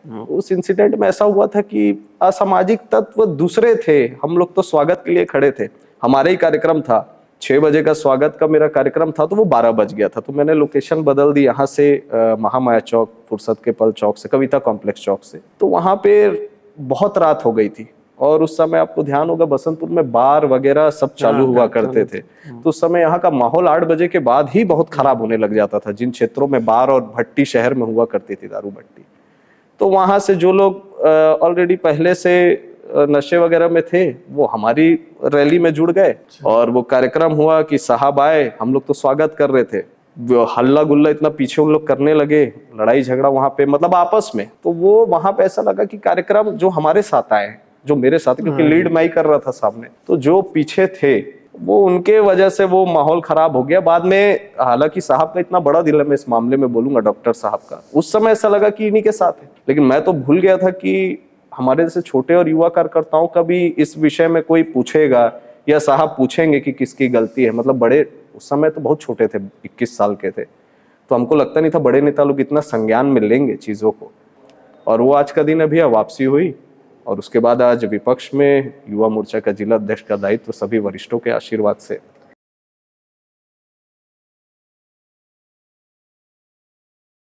उस इंसिडेंट में ऐसा हुआ था कि असामाजिक तत्व दूसरे थे, हम लोग तो स्वागत के लिए खड़े थे, हमारे ही कार्यक्रम था, 6 बजे का स्वागत का मेरा कार्यक्रम था, तो वो 12 बज गया था, तो मैंने लोकेशन बदल दी यहाँ से महामाया चौक, फुर्सत के पल चौक से कविता कॉम्प्लेक्स चौक से। तो वहां पे बहुत रात हो गई थी और उस समय आपको ध्यान होगा बसंतपुर में बार वगैरह सब चालू हुआ करते थे, तो उस समय यहाँ का माहौल 8 बजे के बाद ही बहुत खराब होने लग जाता था, जिन क्षेत्रों में बार और भट्टी शहर में हुआ करती थी, दारू भट्टी। तो वहां से जो लोग ऑलरेडी पहले से नशे वगैरह में थे वो हमारी रैली में जुड़ गए और वो कार्यक्रम हुआ कि साहब आए, हम लोग तो स्वागत कर रहे थे, हल्ला गुल्ला इतना पीछे उन लोग करने लगे, लड़ाई झगड़ा वहां पे मतलब आपस में। तो वो वहां पे ऐसा लगा कि कार्यक्रम जो हमारे साथ आए, जो मेरे साथ, क्योंकि लीड मैं ही कर रहा था सामने, तो जो पीछे थे वो उनके वजह से वो माहौल खराब हो गया। बाद में हालांकि साहब का इतना बड़ा दिल है, मैं इस मामले में बोलूंगा डॉक्टर साहब का, उस समय ऐसा लगा कि इन्हीं के साथ है, लेकिन मैं तो भूल गया था कि हमारे जैसे छोटे और युवा कार्यकर्ताओं का भी इस विषय में कोई पूछेगा या साहब पूछेंगे कि किसकी गलती है। मतलब बड़े उस समय तो बहुत छोटे थे, 21 साल के थे, तो हमको लगता नहीं था बड़े नेता लोग इतना संज्ञान में लेंगे चीजों को। और वो आज का दिन अभी वापसी हुई और उसके बाद आज विपक्ष में युवा मोर्चा का जिला अध्यक्ष का दायित्व सभी वरिष्ठों के आशीर्वाद से